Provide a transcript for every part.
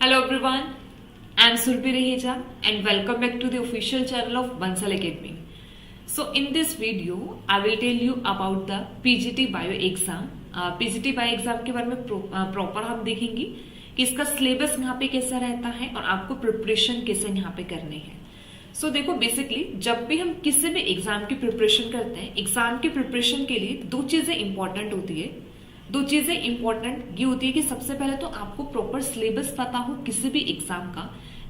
Hello everyone, I am Surbi Reheja and welcome back to the official channel of Bansal Academy. So in this video, I will tell you about the PGT Bio exam. PGT Bio exam के बारे में proper हम देखेंगे कि इसका syllabus यहाँ पे कैसा रहता है और आपको प्रिपरेशन कैसे यहाँ पे करनी है. सो देखो बेसिकली जब भी हम किसी भी एग्जाम की प्रिपरेशन करते हैं, एग्जाम की प्रिपरेशन के लिए दो चीजें इंपॉर्टेंट होती है. दो चीजें इंपॉर्टेंट ये होती है कि सबसे पहले तो आपको प्रॉपर सिलेबस पता हो किसी भी एग्जाम का,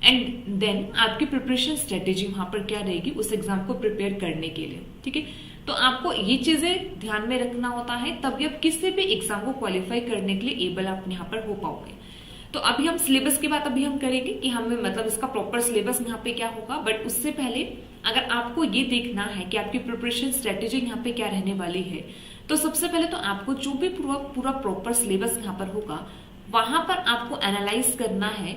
एंड देन आपकी प्रिपरेशन स्ट्रेटेजी वहां पर क्या रहेगी उस एग्जाम को प्रिपेयर करने के लिए. ठीक है, तो आपको ये चीजें ध्यान में रखना होता है, तभी आप किसी भी एग्जाम को क्वालिफाई करने के लिए एबल आप यहाँ पर हो पाओगे. तो अभी हम सिलेबस की बात अभी हम करेंगे कि हमें मतलब इसका प्रॉपर सिलेबस यहाँ पे क्या होगा. बट उससे पहले अगर आपको ये देखना है कि आपकी प्रिपरेशन स्ट्रेटेजी यहाँ पे क्या रहने वाली है, तो सबसे पहले तो आपको जो भी पूरा प्रॉपर सिलेबस यहाँ पर होगा वहां पर आपको एनालाइज करना है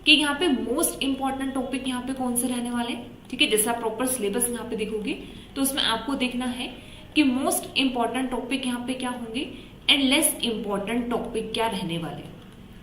कि यहाँ पे मोस्ट इंपॉर्टेंट टॉपिक यहाँ पे कौन से रहने वाले. ठीक है, जैसे आप प्रॉपर सिलेबस यहाँ पे देखोगे तो उसमें आपको देखना है कि मोस्ट इंपॉर्टेंट टॉपिक यहाँ पे क्या होंगे एंड लेस इंपॉर्टेंट टॉपिक क्या रहने वाले.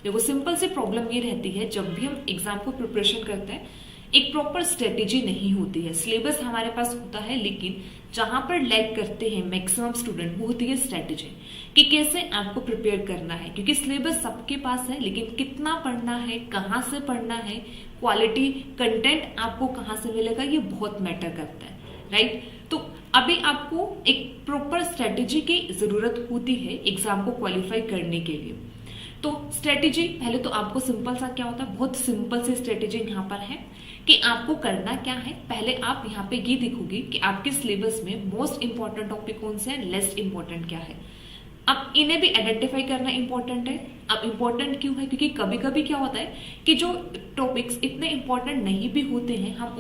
देखो सिंपल सी प्रॉब्लम ये रहती है जब भी हम एग्जाम को प्रिपरेशन करते हैं, एक प्रॉपर स्ट्रेटेजी नहीं होती है. सिलेबस हमारे पास होता है लेकिन जहां पर लैग करते हैं मैक्सिमम स्टूडेंट वो होती है स्ट्रेटेजी कि कैसे आपको प्रिपेयर करना है. क्योंकि सिलेबस सबके पास है लेकिन कितना पढ़ना है, कहाँ से पढ़ना है, क्वालिटी कंटेंट आपको कहाँ से मिलेगा, ये बहुत मैटर करता है. राइट, तो अभी आपको एक प्रॉपर स्ट्रेटेजी की जरूरत होती है एग्जाम को क्वालिफाई करने के लिए. तो स्ट्रेटेजी पहले तो आपको सिंपल सा क्या होता है, बहुत सिंपल सी स्ट्रेटेजी यहाँ पर है कि आपको करना क्या है. पहले आप यहाँ पे ये देखोगे कि आपके सिलेबस में मोस्ट इंपॉर्टेंट टॉपिक कौन से हैं, लेस इंपॉर्टेंट क्या है. अब इन्हें भी आइडेंटिफाई करना इंपॉर्टेंट है. अब इंपॉर्टेंट क्यों है, क्योंकि कभी कभी क्या होता है कि जो टॉपिक्स इतने इंपॉर्टेंट नहीं भी होते हैं हम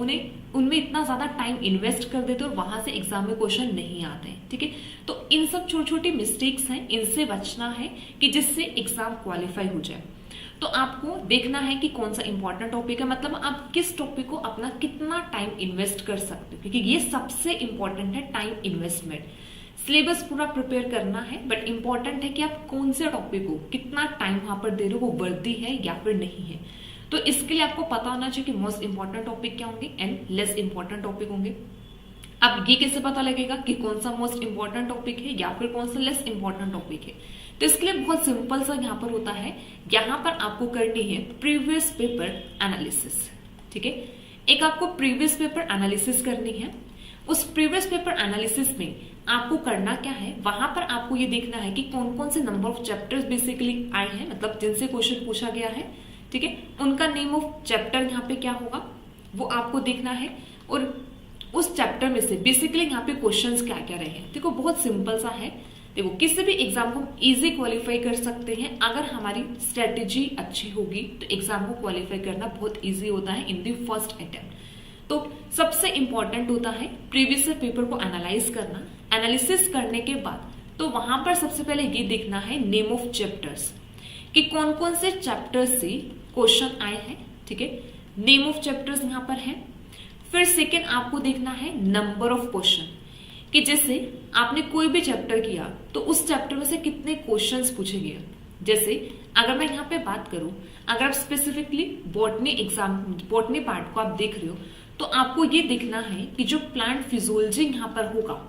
उनमें इतना ज्यादा टाइम इन्वेस्ट कर देते हैं और वहां से एग्जाम में क्वेश्चन नहीं आते हैं. ठीक है, तो इन सब छोटी छोटी मिस्टेक्स हैं, इनसे बचना है कि जिससे एग्जाम क्वालिफाई हो जाए. तो आपको देखना है कि कौन सा इंपॉर्टेंट टॉपिक है, मतलब आप किस टॉपिक को अपना कितना टाइम इन्वेस्ट कर सकते हो, क्योंकि ये सबसे इंपॉर्टेंट है टाइम इन्वेस्टमेंट. सिलेबस पूरा प्रिपेयर करना है बट इंपॉर्टेंट है कि आप कौन से टॉपिक को कितना टाइम वहां पर दे रहे हो, वो वर्दी है या फिर नहीं है. तो इसके लिए आपको पता होना चाहिए कि मोस्ट इंपॉर्टेंट टॉपिक क्या होंगे एंड लेस इंपॉर्टेंट टॉपिक होंगे. अब ये कैसे पता लगेगा कि कौन सा मोस्ट इंपॉर्टेंट टॉपिक है या फिर कौन सा लेस इंपॉर्टेंट टॉपिक है. तो इसके लिए बहुत सिंपल सा यहाँ पर होता है, यहाँ पर आपको करनी है प्रीवियस पेपर एनालिसिस. ठीक है, एक आपको प्रीवियस पेपर एनालिसिस करनी है. उस प्रीवियस पेपर एनालिसिस में आपको करना क्या है, वहां पर आपको ये देखना है कि कौन कौन से नंबर ऑफ चैप्टर्स बेसिकली आए हैं, मतलब जिनसे क्वेश्चन पूछा गया है. ठीक है, उनका नेम ऑफ चैप्टर यहाँ पे क्या होगा वो आपको देखना है, और उस चैप्टर में से बेसिकली यहाँ पे क्वेश्चंस क्या क्या रहे हैं. देखो बहुत सिंपल सा है. देखो किसी भी एग्जाम को हम इजी क्वालिफाई कर सकते हैं अगर हमारी स्ट्रेटेजी अच्छी होगी, तो एग्जाम को क्वालिफाई करना बहुत इजी होता है इन दी फर्स्ट अटेम्प्ट. तो सबसे इंपॉर्टेंट होता है प्रीवियस पेपर को एनालाइज करना. एनालिसिस करने के बाद तो वहां पर सबसे पहले ये देखना है नेम ऑफ चैप्टर्स कि कौन कौन से चैप्टर्स से क्वेश्चन आए हैं. ठीक है, नेम ऑफ चैप्टर्स यहाँ पर है. फिर सेकेंड आपको देखना है नंबर ऑफ क्वेश्चन कि जैसे आपने कोई भी चैप्टर किया तो उस चैप्टर में से कितने क्वेश्चंस पूछे गए. जैसे अगर मैं यहाँ पे बात करूं, अगर आप स्पेसिफिकली बॉटनी पार्ट को आप देख रहे हो तो आपको ये देखना है कि जो प्लांट फिजियोलॉजी यहाँ पर होगा.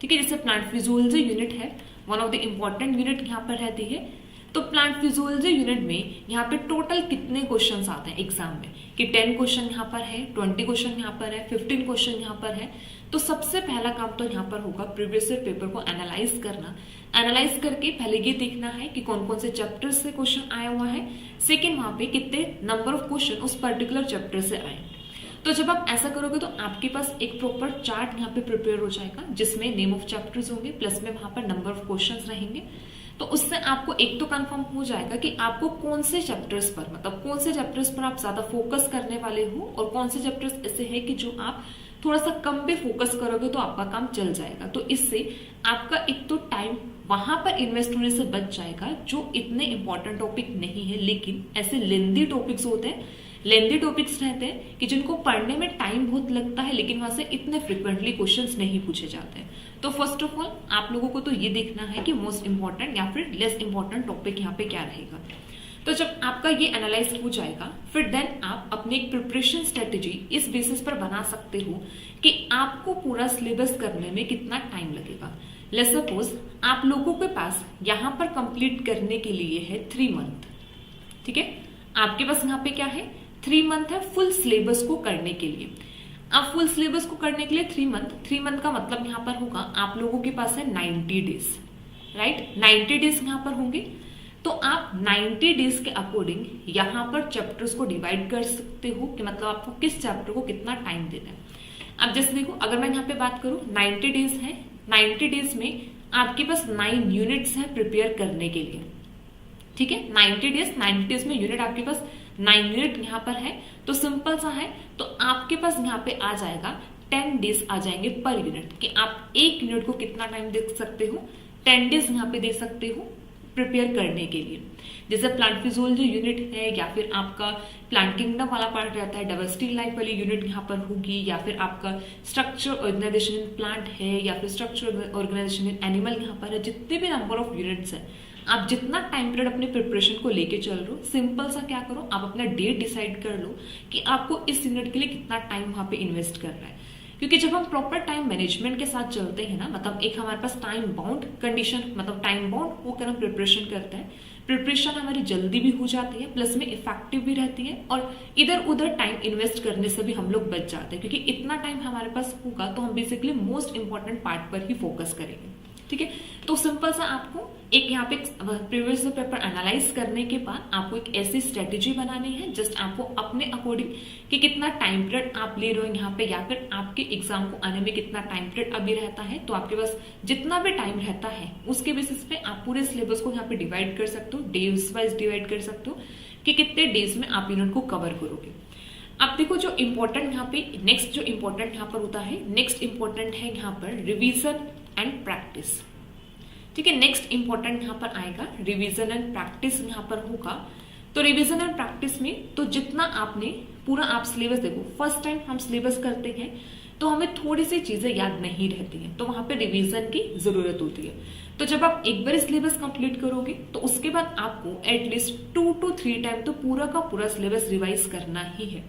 ठीक है, जैसे प्लांट फिजियोलॉजी यूनिट है, one of the important unit यहाँ पर रहती है. तो प्लांट फिजियोलॉजी यूनिट में यहाँ पे टोटल कितने क्वेश्चंस आते हैं एग्जाम में, कि 10 क्वेश्चन यहाँ पर है, 20 क्वेश्चन यहाँ पर है, 15 क्वेश्चन यहाँ पर है. तो सबसे पहला काम तो यहाँ पर होगा प्रीवियस पेपर को एनालाइज करना. एनालाइज करके पहले ये देखना है कि कौन कौन से चैप्टर से क्वेश्चन आया हुआ है. सेकेंड वहां पे कितने नंबर ऑफ क्वेश्चन उस पर्टिकुलर चैप्टर से आए. तो जब आप ऐसा करोगे तो आपके पास एक प्रॉपर चार्ट यहाँ पे प्रिपेयर हो जाएगा जिसमें नेम ऑफ चैप्टर्स होंगे प्लस में वहां पर नंबर ऑफ क्वेश्चंस रहेंगे. तो उससे आपको एक तो कंफर्म हो जाएगा कि आपको कौन से चैप्टर्स पर, मतलब कौन से चैप्टर्स पर आप ज्यादा फोकस करने वाले हो और कौन से चैप्टर्स ऐसे हैं कि जो आप थोड़ा सा कम भी फोकस करोगे तो आपका काम चल जाएगा. तो इससे आपका एक तो टाइम वहां पर इन्वेस्ट होने से बच जाएगा जो इतने इंपॉर्टेंट टॉपिक नहीं है, लेकिन ऐसे लेंदी टॉपिक्स होते हैं, लेंदी टॉपिक्स रहते हैं कि जिनको पढ़ने में टाइम बहुत लगता है लेकिन वहां से इतने फ्रिक्वेंटली क्वेश्चंस नहीं पूछे जाते हैं. तो फर्स्ट ऑफ ऑल आप लोगों को तो ये देखना है कि मोस्ट इंपॉर्टेंट या फिर लेस इंपॉर्टेंट टॉपिक यहाँ पे क्या रहेगा. तो जब आपका ये एनालाइज हो जाएगा, फिर देन आप अपनी एक प्रिपरेशन स्ट्रेटेजी इस बेसिस पर बना सकते हो कि आपको पूरा सिलेबस करने में कितना टाइम लगेगा। लेट्स सपोज आप लोगों के पास यहाँ पर कंप्लीट करने के लिए है 3 मंथ, ठीक है। आपके पास यहाँ पे क्या है, 3 मंथ है फुल सिलेबस को करने के लिए। अब फुल सिलेबस को करने के लिए 3 मंथ का मतलब यहाँ पर होगा आप लोगों के पास है 90 डेज, राइट। 90 डेज यहाँ पर होंगे, तो आप 90 डेज के अकॉर्डिंग यहाँ पर चैप्टर्स को डिवाइड कर सकते हो कि मतलब आपको किस चैप्टर को कितना टाइम देना है। अब जैसे देखो, अगर मैं यहाँ पे बात करूँ 90 डेज है, 90 डेज में आपके पास 9 यूनिट्स है प्रिपेयर करने के लिए, ठीक है। 90 डेज में यूनिट आपके पास 9 यूनिट यहाँ पर है, तो सिंपल सा है, तो आपके पास यहाँ पे आ जाएगा 10 डेज आ जाएंगे पर यूनिट, कि आप एक यूनिट को कितना टाइम दे सकते हो, 10 डेज यहाँ पे दे सकते हो प्रिपेयर करने के लिए। जैसे प्लांट फिजियोलॉजी यूनिट है, या फिर आपका प्लांट किंगडम वाला पार्ट रहता है, डाइवर्सिटी लाइफ वाली यूनिट यहाँ पर होगी, या फिर आपका स्ट्रक्चर ऑर्गेनाइजेशन इन प्लांट है, या फिर स्ट्रक्चर ऑर्गेनाइजेशन इन एनिमल यहाँ पर है। जितने भी नंबर ऑफ यूनिट्स है, आप जितना टाइम पीरियड अपने प्रिपरेशन को लेके चल रहे हो, सिंपल सा क्या करो, आप अपना डेट डिसाइड कर लो कि आपको इस यूनिट के लिए कितना टाइम वहां पे इन्वेस्ट करना है। क्योंकि जब हम प्रॉपर टाइम मैनेजमेंट के साथ चलते हैं ना, मतलब एक हमारे पास टाइम बाउंड कंडीशन, मतलब टाइम बाउंड होकर हम प्रिपरेशन करते हैं, प्रिपरेशन हमारी जल्दी भी हो जाती है, प्लस में इफेक्टिव भी रहती है, और इधर उधर टाइम इन्वेस्ट करने से भी हम लोग बच जाते हैं। क्योंकि इतना टाइम हमारे पास होगा तो हम बेसिकली मोस्ट इंपॉर्टेंट पार्ट पर ही फोकस करेंगे, ठीक है। तो सिंपल सा आपको एक यहाँ पे प्रीवियस पेपर एनालाइज करने के बाद आपको एक ऐसी स्ट्रेटेजी बनानी है, जस्ट आपको अपने अकॉर्डिंग कि कितना टाइम पीरियड आप ले रहे हो यहाँ पे, या फिर आपके एग्जाम को आने में कितना टाइम पीरियड अभी रहता है, तो आपके पास जितना भी टाइम रहता है उसके बेसिस पे आप पूरे सिलेबस को यहाँ पे डिवाइड कर सकते हो, डेज वाइज डिवाइड कर सकते हो कि कितने डेज में आप यूनिट को कवर करोगे। अब देखो, जो इंपॉर्टेंट यहाँ पे नेक्स्ट जो इंपॉर्टेंट यहाँ पर होता है, नेक्स्ट इंपॉर्टेंट है यहाँ पर रिविजन एंड प्रैक्टिस, ठीक है। नेक्स्ट इंपॉर्टेंट यहाँ पर आएगा रिवीजन एंड प्रैक्टिस यहाँ पर होगा। तो रिवीजन एंड प्रैक्टिस में तो जितना आपने पूरा आप सिलेबस देखो, फर्स्ट टाइम हम सिलेबस करते हैं तो हमें थोड़ी सी चीजें याद नहीं रहती हैं, तो वहां पे रिवीजन की जरूरत होती है। तो जब आप एक बार सिलेबस कंप्लीट करोगे तो उसके बाद आपको एटलीस्ट 2 to 3 टाइम तो पूरा का पूरा सिलेबस रिवाइज करना ही है।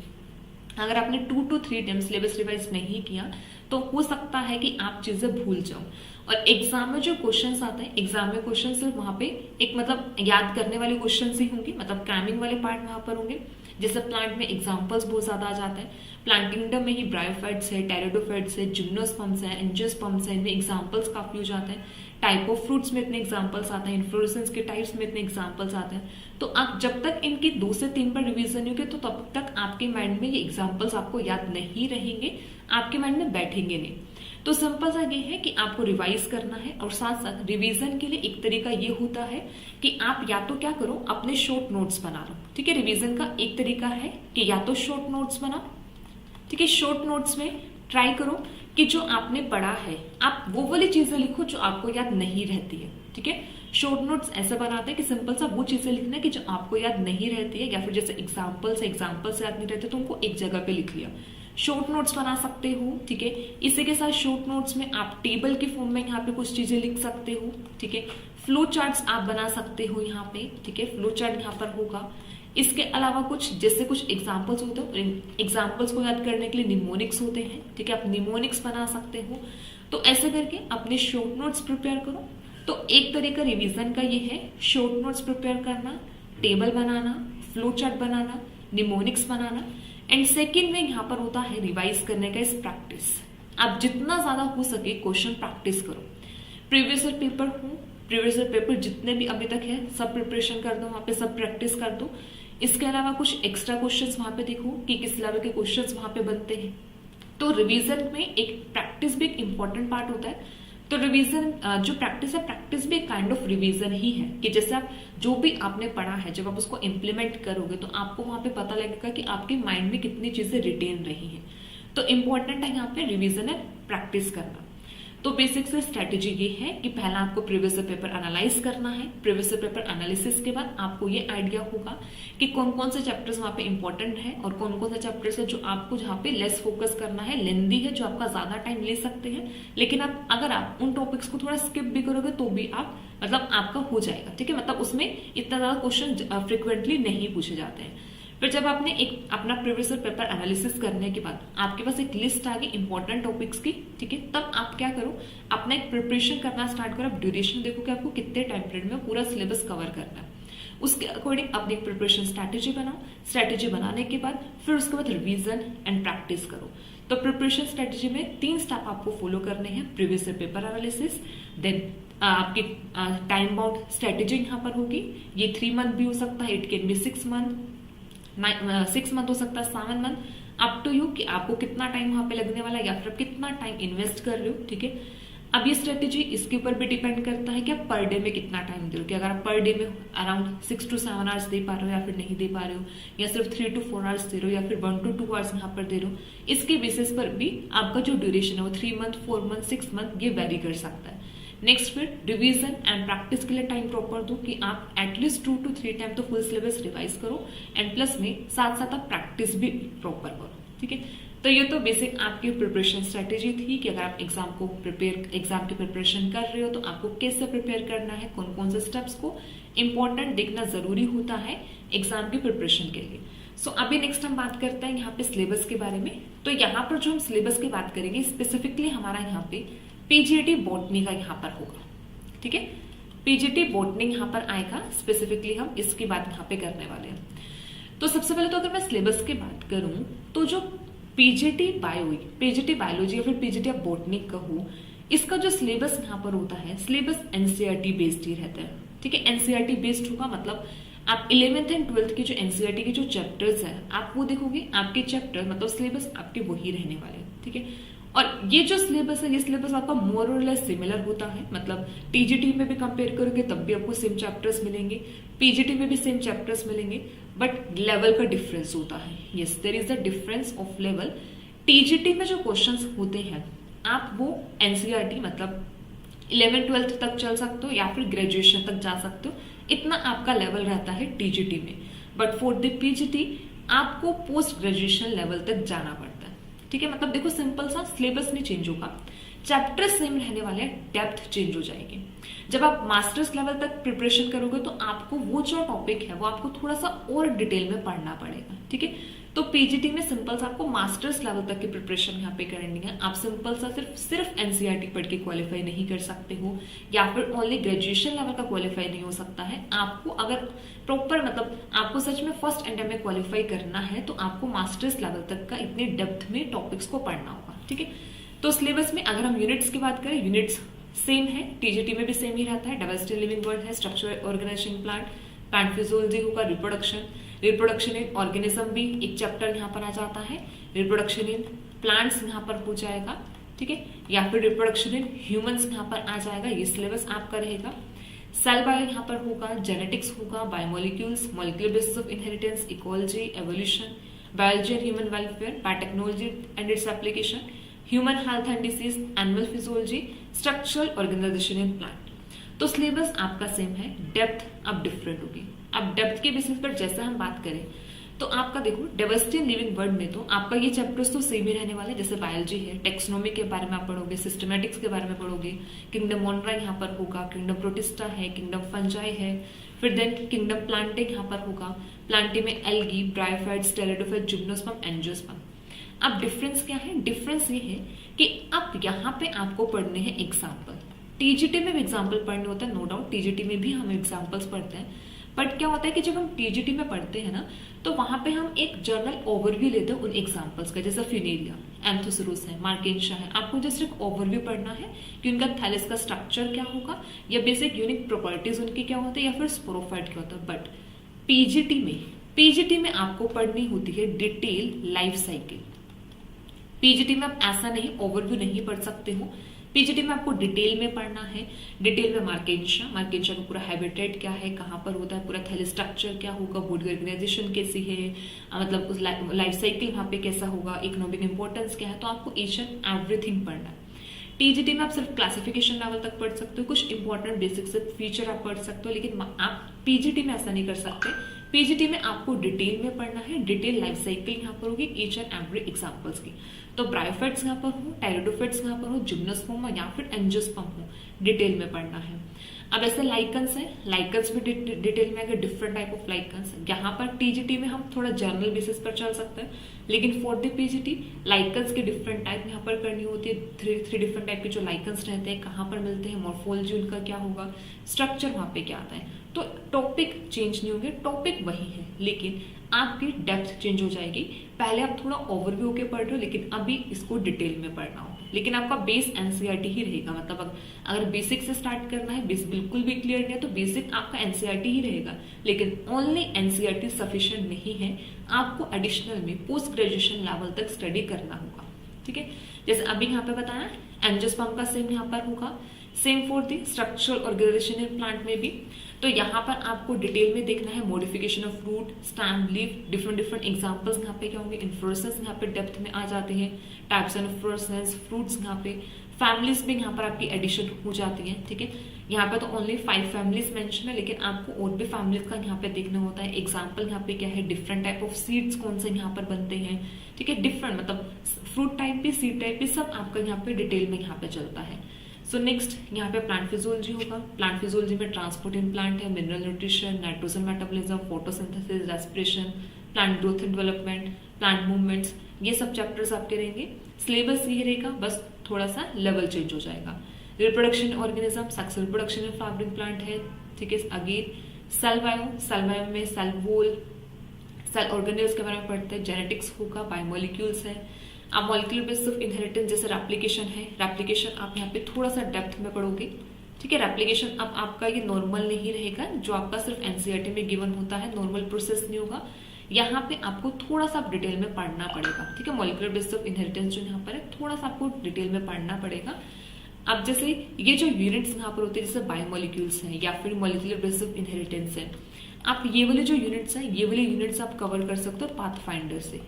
अगर आपने 2 to 3 टाइम सिलेबस रिवाइज नहीं किया तो हो सकता है कि आप चीजें भूल जाओ, और एग्जाम में जो क्वेश्चंस आते हैं, एग्जाम में क्वेश्चन सिर्फ वहां पे एक मतलब याद करने वाले क्वेश्चन ही होंगे, मतलब क्रैमिंग वाले पार्ट वहां पर होंगे। जैसे प्लांट में एग्जांपल्स बहुत ज्यादा आ जाते हैं, प्लांट किंगडम में ही ब्रायोफाइट्स है, टेरिडोफाइट्स है, जिम्नोस्पर्म्स है, एंजियोस्पर्म्स है, इनमें एग्जांपल्स काफी हो जाते हैं। टाइप ऑफ फ्रूट्स में इतने एग्जांपल्स आते हैं, इन्फ्लोरेसेंस के टाइप्स में इतने एग्जांपल्स आते हैं। तो आप जब तक इनकी 2 से 3 बार रिवीजन होगी तो तब तक आपके माइंड में ये एग्जांपल्स आपको याद नहीं रहेंगे, आपके माइंड में बैठेंगे नहीं। तो सिंपल सा ये है कि आपको रिवाइज करना है, और साथ साथ रिवीजन के लिए एक तरीका ये होता है कि आप या तो क्या करो, अपने शॉर्ट नोट्स बना लो, ठीक है। रिवीजन का एक तरीका है कि या तो शॉर्ट नोट्स बनाओ, ठीक है। शॉर्ट नोट्स में ट्राई करो कि जो आपने पढ़ा है आप वो वाली चीजें लिखो जो आपको याद नहीं रहती है, ठीक है। शॉर्ट नोट्स ऐसे बनाते हैं कि सिंपल सा वो चीजें लिखना है कि जो आपको याद नहीं रहती है, या फिर जैसे एग्जाम्पल्स याद नहीं रहते तो उनको एक जगह पे लिख लिया। शॉर्ट नोट्स बना सकते हो, ठीक है। इसी के साथ शॉर्ट नोट्स में आप टेबल के फॉर्म में यहाँ पे कुछ चीजें लिख सकते हो, ठीक है। फ्लो चार्ट्स आप बना सकते हो यहाँ पे, ठीक है। फ्लो चार्ट यहाँ पर होगा। इसके अलावा कुछ जैसे कुछ एग्जाम्पल्स होते हैं, एग्जाम्पल्स को याद करने के लिए निमोनिक्स होते हैं, ठीक है। आप निमोनिक्स बना सकते हो। तो ऐसे करके अपने शॉर्ट नोट्स प्रिपेयर करो। तो एक तरीका रिवीजन का ये है, शॉर्ट नोट्स प्रिपेयर करना, table banana, flow chart banana, mnemonics banana. And second में यहाँ पर होता है रिवाइज करने का इस प्रैक्टिस। आप जितना ज्यादा हो सके क्वेश्चन प्रैक्टिस करो। प्रीवियस ईयर पेपर हो, प्रीवियस ईयर पेपर जितने भी अभी तक है सब प्रिपरेशन कर दो, वहां पे सब प्रैक्टिस कर दो। इसके अलावा कुछ एक्स्ट्रा क्वेश्चंस वहां पे देखो कि किस लेवल के क्वेश्चंस वहां पे बनते हैं। तो रिवीजन में एक प्रैक्टिस भी एक इंपॉर्टेंट पार्ट होता है। तो रिवीजन जो प्रैक्टिस है, प्रैक्टिस भी एक काइंड ऑफ रिवीजन ही है कि जैसे आप जो भी आपने पढ़ा है जब आप उसको इम्प्लीमेंट करोगे तो आपको वहां पे पता लगेगा कि आपके माइंड में कितनी चीजें रिटेन रही हैं। तो इंपॉर्टेंट है यहाँ पे रिवीजन एंड प्रैक्टिस करना। तो बेसिक से स्ट्रेटेजी ये है कि पहला आपको प्रीवियस पेपर एनालाइज करना है। प्रीवियस पेपर एनालिसिस के बाद आपको ये आइडिया होगा कि कौन कौन से चैप्टर्स वहां पे इंपॉर्टेंट है और कौन कौन से चैप्टर्स है जो आपको जहाँ पे लेस फोकस करना है, लेंदी है, जो आपका ज्यादा टाइम ले सकते हैं, लेकिन आप अगर आप उन टॉपिक्स को थोड़ा स्किप भी करोगे तो भी आप मतलब आपका हो जाएगा। ठीक है, मतलब उसमें इतना ज्यादा क्वेश्चन फ्रिक्वेंटली नहीं पूछे जाते हैं। फिर जब आपने एक अपना प्रीवियस पेपर एनालिसिस करने के बाद आपके पास एक लिस्ट आ गई इंपॉर्टेंट टॉपिक्स की, ठीक है, तब आप क्या करो, अपना एक प्रिपरेशन करना स्टार्ट करो। आप ड्यूरेशन देखो कि आपको कितने टाइम पीरियड में पूरा सिलेबस कवर करना है, उसके अकॉर्डिंग अपनी एक प्रिपरेशन स्ट्रैटेजी बनाओ। स्ट्रैटेजी बनाने के बाद फिर उसके बाद रिवीजन एंड प्रैक्टिस करो। तो प्रिपरेशन स्ट्रैटेजी में 3 स्टेप आपको फॉलो करने हैं। प्रीवियस पेपर एनालिसिस, देन आपकी टाइम बाउंड स्ट्रैटेजी यहाँ पर होगी। ये 3 मंथ भी हो सकता है, it can be 6 month, 6 month हो सकता है, 7 मंथ, अप टू यू कि आपको कितना टाइम वहां पे लगने वाला है या फिर आप कितना टाइम इन्वेस्ट कर रहे हो। ठीक है, अब ये स्ट्रेटेजी इसके ऊपर भी डिपेंड करता है कि आप पर डे में कितना टाइम दे रहे हो, कि अगर आप पर डे में अराउंड 6 to 7 आवर्स दे पा रहे हो या फिर नहीं दे पा रहे हो, या सिर्फ 3 to 4 आवर्स दे रहे हो या फिर 1 to 2 आवर्स यहाँ पर दे रहे हो, इसके बेसिस पर भी आपका जो ड्यूरेशन है वो 3 मंथ, 4 मंथ, 6 मंथ ये वेरी कर सकता है। नेक्स्ट फिर रिवीजन एंड प्रैक्टिस के लिए टाइम प्रॉपर दो कि आप एटलीस्ट 2 to 3 टाइम तो फुल सिलेबस रिवाइज करो एंड प्लस में साथ साथ आप प्रैक्टिस भी प्रॉपर करो। ठीक है, तो ये तो बेसिक आपकी प्रिपरेशन स्ट्रेटेजी थी कि अगर आप एग्जाम की प्रिपरेशन कर रहे हो तो आपको कैसे प्रिपेयर करना है, कौन कौन से स्टेप्स को इंपॉर्टेंट देखना जरूरी होता है एग्जाम की प्रिपरेशन के लिए। सो अभी नेक्स्ट हम बात करते हैं यहाँ पे सिलेबस के बारे में। तो यहाँ पर जो हम सिलेबस की बात करेंगे स्पेसिफिकली हमारा यहाँ पे पीजीटी बॉटनी का यहाँ पर होगा। ठीक है, पीजीटी बॉटनी यहाँ पर आएगा, स्पेसिफिकली हम इसकी बात यहाँ पे करने वाले हैं। तो सबसे पहले तो अगर मैं सिलेबस की बात करूं तो जो पीजीटी बायोलॉजी या फिर पीजीटी ऑफ बॉटनी कहूं, इसका जो सिलेबस यहाँ पर होता है, सिलेबस एनसीईआरटी बेस्ड ही रहता है। ठीक है, एनसीईआरटी बेस्ड होगा, मतलब आप 11th एंड 12th की जो एनसीईआरटी के जो चैप्टर्स है आप वो देखोगे, आपके चैप्टर मतलब सिलेबस आपके वही रहने वाले हैं। ठीक है, और ये जो सिलेबस है ये सिलेबस आपका मोर और लेस सिमिलर होता है, मतलब टीजीटी में भी कंपेयर करोगे तब भी आपको सेम चैप्टर्स मिलेंगे, पीजीटी में भी सेम चैप्टर्स मिलेंगे, बट लेवल का डिफरेंस होता है। Yes, there is the difference of level. TGT में जो क्वेश्चंस होते हैं आप वो एनसीईआरटी मतलब 11th-12th तक चल सकते हो या फिर ग्रेजुएशन तक जा सकते हो, इतना आपका लेवल रहता है टीजीटी में। बट फॉर द पीजीटी आपको पोस्ट ग्रेजुएशन लेवल तक जाना पड़ता है। ठीक है, मतलब देखो सिंपल सा सिलेबस नहीं चेंज होगा, चैप्टर सेम रहने वाले हैं, डेप्थ चेंज हो जाएगी। जब आप मास्टर्स लेवल तक प्रिपरेशन करोगे तो आपको वो जो टॉपिक है वो आपको थोड़ा सा और डिटेल में पढ़ना पड़ेगा। ठीक है, तो पीजीटी में सिंपल सा आपको मास्टर्स लेवल तक की प्रिपरेशन यहाँ पे करनी है। आप सिंपल सा सिर्फ एनसीईआरटी पढ़ के क्वालिफाई नहीं कर सकते हो या फिर ओनली ग्रेजुएशन लेवल का क्वालिफाई नहीं हो सकता है। आपको अगर प्रॉपर मतलब आपको सच में फर्स्ट एंड में क्वालिफाई करना है तो आपको मास्टर्स लेवल तक का इतने डेप्थ में टॉपिक्स को पढ़ना होगा। ठीक है, तो सिलेबस में अगर हम यूनिट्स की बात करें, यूनिट्स सेम है, टीजीटी में भी सेम ही रहता है। डाइवर्सिटी लिविंग वर्ल्ड है, स्ट्रक्चर ऑर्गेनाइजेशन प्लांट फिजियोलॉजी होगा, रिप्रोडक्शन इन ऑर्गेनिज्म भी एक चैप्टर यहाँ पर आ जाता है, रिप्रोडक्शन इन प्लांट्स यहाँ पर हो जाएगा। ठीक है, या फिर रिप्रोडक्शन इन ह्यूमंस यहाँ पर आ जाएगा, ये सिलेबस आपका रहेगा। सेल बायो यहाँ पर होगा, जेनेटिक्स होगा, biomolecules, molecular basis of inheritance, ecology, evolution, biology and human welfare, biotechnology and its application, human health and disease, animal physiology, structural organisation in plant. तो सिलेबस आपका सेम है, depth अब different होगी। अब डेप्थ के basis पर जैसे हम बात करें तो आपका देखो डाइवर्सिटी इन लिविंग वर्ल्ड में तो आपका ये चैप्टर्स तो सेम ही रहने वाले, जैसे बायोलॉजी है, टेक्सोनोमी के बारे में आप पढ़ोगे, सिस्टमैटिक्स के बारे में पढ़ोगे, किंगडम मोनरा यहाँ पर होगा, किंगडम प्रोटिस्टा है, किंगडम फंजाई है, फिर देन किंगडम प्लांटे यहाँ पर होगा, प्लांटे में algae, bryophytes, pteridophyte, gymnosperm, angiosperm. अब डिफरेंस क्या है? डिफरेंस ये है कि अब यहाँ पे आपको पढ़ने हैं एग्जाम्पल। टीजीटी में भी एग्जाम्पल पढ़ने होता है, नो डाउट टीजीटी में भी हम एग्जाम्पल्स पढ़ते हैं, बट क्या होता है कि जब हम टीजीटी में पढ़ते हैं ना तो वहां पे हम एक जर्नल ओवरव्यू लेते हैं उन एग्जाम्पल्स का, जैसे फिनेलिया, एंथोसोरस है, मार्केंशा है। आपको जस्ट एक ओवरव्यू पढ़ना है कि उनका थैलेस का स्ट्रक्चर क्या होगा या बेसिक यूनिक प्रॉपर्टीज उनकी क्या होती है या फिर स्पोरोफाइट क्या होता है। बट पीजीटी में आपको पढ़नी होती है डिटेल लाइफ साइकिल। पीजीटी में आप ऐसा नहीं ओवरव्यू नहीं पढ़ सकते हो, पीजीटी में आपको डिटेल में पढ़ना है। डिटेल में मार्केंशा का पूरा हैबिटेट क्या है, कहाँ पर होता है, पूरा थैलेस स्ट्रक्चर क्या होगा, बॉडी ऑर्गेनाइजेशन कैसी है, मतलब उस लाइफ साइकिल वहाँ पे कैसा होगा, इकोनॉमिक इंपॉर्टेंस क्या है, तो आपको ईच एंड एवरीथिंग पढ़ना है। टीजीटी में आप सिर्फ क्लासिफिकेशन लेवल तक पढ़ सकते हो, कुछ इंपॉर्टेंट बेसिक्स फीचर आप पढ़ सकते हो, लेकिन आप पीजीटी में ऐसा नहीं कर सकते। पीजीटी में आपको डिटेल में पढ़ना है, डिटेल लाइफ साइकिल यहाँ पर होगी ईच एंड एवरी एग्जाम्पल्स की। तो ब्रायोफाइट्स यहाँ पर हो, टायरोडोफाइट्स यहाँ पर हो, जिम्नोस्पर्म हो या फिर एंजियोस्पर्म हो, डिटेल में पढ़ना है। अब ऐसे लाइकन्स है, लाइकन्स भी डिटेल में, अगर डिफरेंट टाइप ऑफ लाइकन्स, यहाँ पर टीजीटी में हम थोड़ा जनरल बेसिस पर चल सकते हैं, लेकिन फॉर द पीजीटी लाइकन्स के डिफरेंट टाइप यहाँ पर करनी होती है। थ्री डिफरेंट टाइप के जो लाइकन्स रहते हैं, कहाँ पर मिलते हैं, मॉर्फोलॉजी उनका क्या होगा, स्ट्रक्चर वहां पे क्या आता है। तो टॉपिक चेंज नहीं होंगे, टॉपिक वही है, लेकिन आपकी डेप्थ चेंज हो जाएगी। पहले आप थोड़ा ओवरव्यू के पढ़ रहे हो, लेकिन अभी इसको डिटेल में पढ़ना होगा। लेकिन आपका बेस एनसीईआरटी ही रहेगा, मतलब अगर बेसिक से स्टार्ट करना है, बेस बिल्कुल भी क्लियर नहीं है, तो बेसिक आपका एनसीईआरटी ही रहेगा। लेकिन ओनली एनसीईआरटी सफिशिएंट नहीं है, आपको एडिशनल में पोस्ट ग्रेजुएशन लेवल तक स्टडी करना होगा। ठीक है, जैसे अभी यहाँ पे बताया एंजियोस्पर्म का सेम यहाँ पर होगा, same for the structural organisation in plant में भी। तो यहाँ पर आपको डिटेल में देखना है modification of root, stem, leaf, different examples यहाँ पे क्या होंगे, इन्फ्लोरेसेंस यहाँ पे डेप्थ में आ जाते हैं, टाइप्स एंड इन्फ्लोरेसेंस, फ्रूट्स यहाँ पे, फैमिलीज भी यहाँ पर आपकी एडिशन हो जाती है। ठीक है, यहाँ पे तो ओनली 5 फैमिलीज मेंशन है, लेकिन आपको और भी फैमिलीज का यहाँ पे देखना होता है। एग्जाम्पल यहाँ पे क्या है, डिफरेंट टाइप ऑफ सीड्स कौन से यहाँ पर बनते हैं। ठीक है, डिफरेंट मतलब फ्रूट टाइप भी, सीड टाइप भी, सब आपका यहाँ पे डिटेल में यहाँ पे चलता है। सो नेक्स्ट यहाँ पे प्लांट फिजियोलॉजी होगा। प्लांट फिजियोलॉजी में ट्रांसपोर्ट इन प्लांट है, mineral nutrition, nitrogen metabolism, photosynthesis, respiration, plant growth and development, plant movements, ये सब चैप्टर्स आपके रहेंगे। सिलेबस ये रहेगा, बस थोड़ा सा लेवल चेंज हो जाएगा। Reproduction organism, sexual reproduction in flowering plant है। ठीक है, अगेन सेल बायो में सेल वॉल, सेल ऑर्गेनेल्स के बारे में पढ़ते हैं, जेनेटिक्स होगा, बायोमोलिक्यूल्स है। अब मॉलिक्यूलर बेसिस ऑफ इनहेरिटेंस जैसे रेप्लिकेशन है, रेप्लिकेशन आप यहाँ पे थोड़ा सा डेप्थ में पढ़ोगे। ठीक है, रेप्लिकेशन अब आपका ये नॉर्मल नहीं रहेगा, जो आपका सिर्फ एनसीईआरटी में गिवन होता है, नॉर्मल प्रोसेस नहीं होगा। यहाँ पे आपको थोड़ा सा डिटेल में पढ़ना पड़ेगा। ठीक है, मॉलिक्यूलर बेसिस ऑफ इनहेरिटेंस जो यहाँ पर है, थोड़ा सा आपको डिटेल में पढ़ना पड़ेगा। अब जैसे ये जो यूनिट्स यहाँ पर होते हैं, जैसे बायोमोलिक्यूल्स हैं या फिर मॉलिक्यूलर बेसिस ऑफ इनहेरिटेंस है, आप ये वाले जो यूनिट्स हैं, ये वाले यूनिट्स आप कवर कर सकते हो पाथफाइंडर से।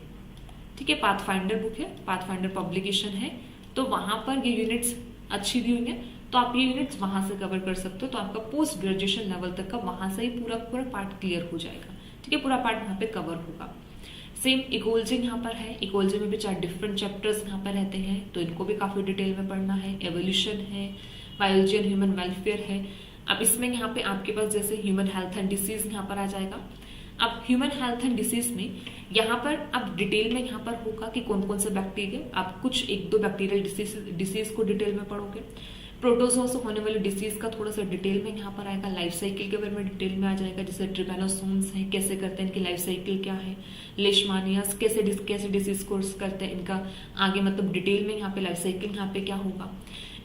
ठीक है, पाथफाइंडर बुक है, पाथफाइंडर पब्लिकेशन है, तो वहां पर ये यूनिट्स अच्छी दी हुई है, तो आप ये यूनिट्स वहां से कवर कर सकते हो। तो आपका पोस्ट ग्रेजुएशन लेवल तक का वहां से ही पूरा पार्ट क्लियर हो जाएगा। ठीक है, पूरा पार्ट वहां पे कवर होगा। सेम इकोलॉजी यहाँ पर है, इकोलॉजी में भी 4 डिफरेंट चैप्टर्स यहाँ पर रहते हैं, तो इनको भी काफी डिटेल में पढ़ना है। एवोल्यूशन है, बायोलॉजी एंड ह्यूमन वेलफेयर है। अब इसमें यहाँ पे आपके पास जैसे ह्यूमन हेल्थ एंड डिसीज यहाँ पर आ जाएगा। अब ह्यूमन हेल्थ एंड डिसीज में यहाँ पर अब डिटेल में यहाँ पर होगा कि कौन कौन से बैक्टीरिया, आप कुछ 1-2 बैक्टीरियल डिसीज को डिटेल में पढ़ोगे। प्रोटोजोआ से होने वाली डिसीज का थोड़ा सा डिटेल में यहाँ पर आएगा। लाइफ साइकिल के बारे में डिटेल में आ जाएगा, जैसे ट्रिपैनोसोम्स हैं, कैसे करते हैं, इनकी लाइफ साइकिल क्या है। लेशमानियास कैसे डिसीज कोर्स करते हैं, इनका आगे मतलब डिटेल में यहाँ पे लाइफ साइकिल यहाँ पे क्या होगा।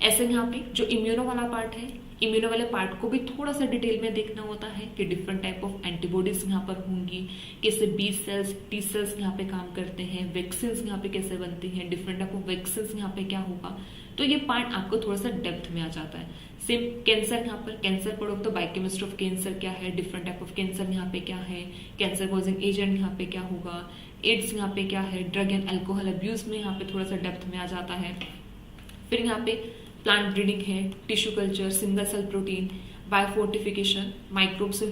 ऐसे यहाँ पे जो इम्यूनो वाला पार्ट है, इम्यूनो वाले पार्ट को भी थोड़ा सा डिटेल में देखना होता है कि डिफरेंट टाइप ऑफ एंटीबॉडीज यहाँ पर होंगी, कैसे बी सेल्स, टी सेल्स यहाँ पे काम करते हैं, वैक्सीन्स यहाँ पे कैसे बनती हैं, डिफरेंट टाइप ऑफ वैक्सीन्स यहाँ पे क्या होगा। तो ये पार्ट आपको थोड़ा सा डेप्थ में आ जाता है। सेम कैंसर, यहाँ पर कैंसर पढ़ो तो बायोकेमिस्ट्री ऑफ कैंसर क्या है, डिफरेंट टाइप ऑफ कैंसर यहाँ पे क्या है, कैंसर कॉजिंग एजेंट यहाँ पे क्या होगा, एड्स यहाँ पे क्या है, ड्रग एंड अल्कोहल अब्यूज में यहाँ पे थोड़ा सा डेप्थ में आ जाता है। फिर यहाँ पे प्लांट ब्रीडिंग है, tissue culture, single cell protein, biofortification, microbes of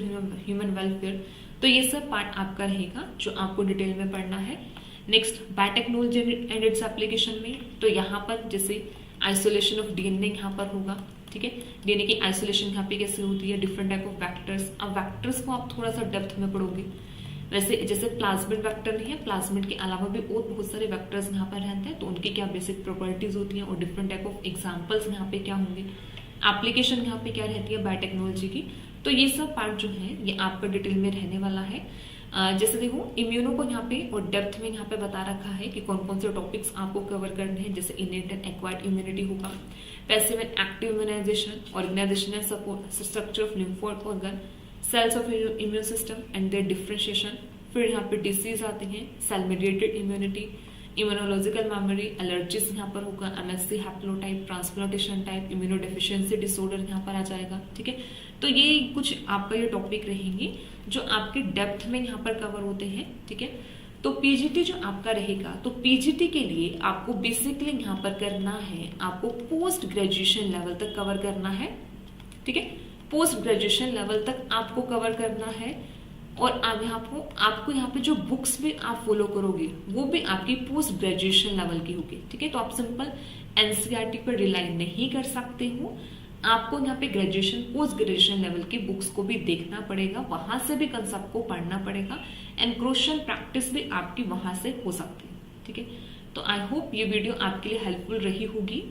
human welfare. तो ये सब पार्ट आपका रहेगा जो आपको डिटेल में पढ़ना है। Next biotechnology and its application में, तो यहाँ पर जैसे आइसोलेशन ऑफ डीएनए यहाँ पर होगा। ठीक है, डीएनए की आइसोलेशन यहाँ पे कैसे होती है, डिफरेंट टाइप ऑफ वैक्टर्स। अब वैक्टर्स को आप थोड़ा सा डेप्थ में पढ़ोगे। वैसे जैसे प्लाज्मिड वेक्टर नहीं है, प्लाज्मिड के अलावा भी और बहुत सारे वेक्टर्स यहाँ पर रहते हैं, तो उनकी क्या बेसिक प्रॉपर्टीज होती हैं और डिफरेंट टाइप ऑफ एग्जांपल्स यहाँ पे क्या होंगे, एप्लीकेशन यहाँ पे क्या रहती है बायोटेक्नोलॉजी की। तो ये सब पार्ट जो है ये आपका डिटेल में रहने वाला है। जैसे देखो इम्यूनो को यहाँ पे और डेप्थ में यहाँ पे बता रखा है कि कौन कौन से टॉपिक्स आपको कवर करने हैं, जैसे इनेट एंड एक्वायर्ड इम्यूनिटी होगा, passive and active immunisation, organisation and support, structure of lymphoid organ, cells of immune system and their differentiation. फिर यहाँ पे डिसीज आती हैं, cell mediated immunity, immunological memory, allergies यहाँ पर होगा, MSC haplotype, transplantation type, immunodeficiency disorder यहाँ पर आ जाएगा। ठीक है, तो ये कुछ आपका ये टॉपिक रहेंगे जो आपके डेप्थ में यहाँ पर कवर होते हैं। ठीक है, तो पीजीटी जो आपका रहेगा, तो पीजीटी के लिए आपको बेसिकली यहाँ पर करना है, आपको पोस्ट ग्रेजुएशन लेवल तक कवर करना है। ठीक है, पोस्ट ग्रेजुएशन लेवल तक आपको कवर करना है। और अब आपको यहाँ पे जो बुक्स भी आप फॉलो करोगे वो भी आपकी पोस्ट ग्रेजुएशन लेवल की होगी। ठीक है, तो आप सिंपल एनसीईआरटी पर रिलाई नहीं कर सकते हो, आपको यहाँ पे ग्रेजुएशन पोस्ट ग्रेजुएशन लेवल की बुक्स को भी देखना पड़ेगा, वहां से भी कंसेप्ट को पढ़ना पड़ेगा एंड क्वेश्चन प्रैक्टिस भी आपकी वहां से हो सकती है। ठीक है, तो आई होप ये वीडियो आपके लिए हेल्पफुल रही होगी।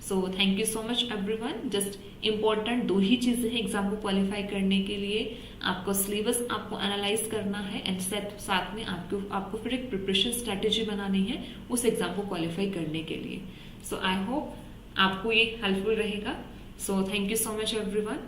So thank you so much everyone. Just important 2 ही चीजें हैं एग्जाम को क्वालिफाई करने के लिए, आपको सिलेबस आपको एनालाइज करना है एंड साथ में आपको फिर एक प्रिपरेशन स्ट्रेटेजी बनानी है उस एग्जाम को क्वालिफाई करने के लिए। सो आई होप आपको ये हेल्पफुल रहेगा। So thank you so much everyone.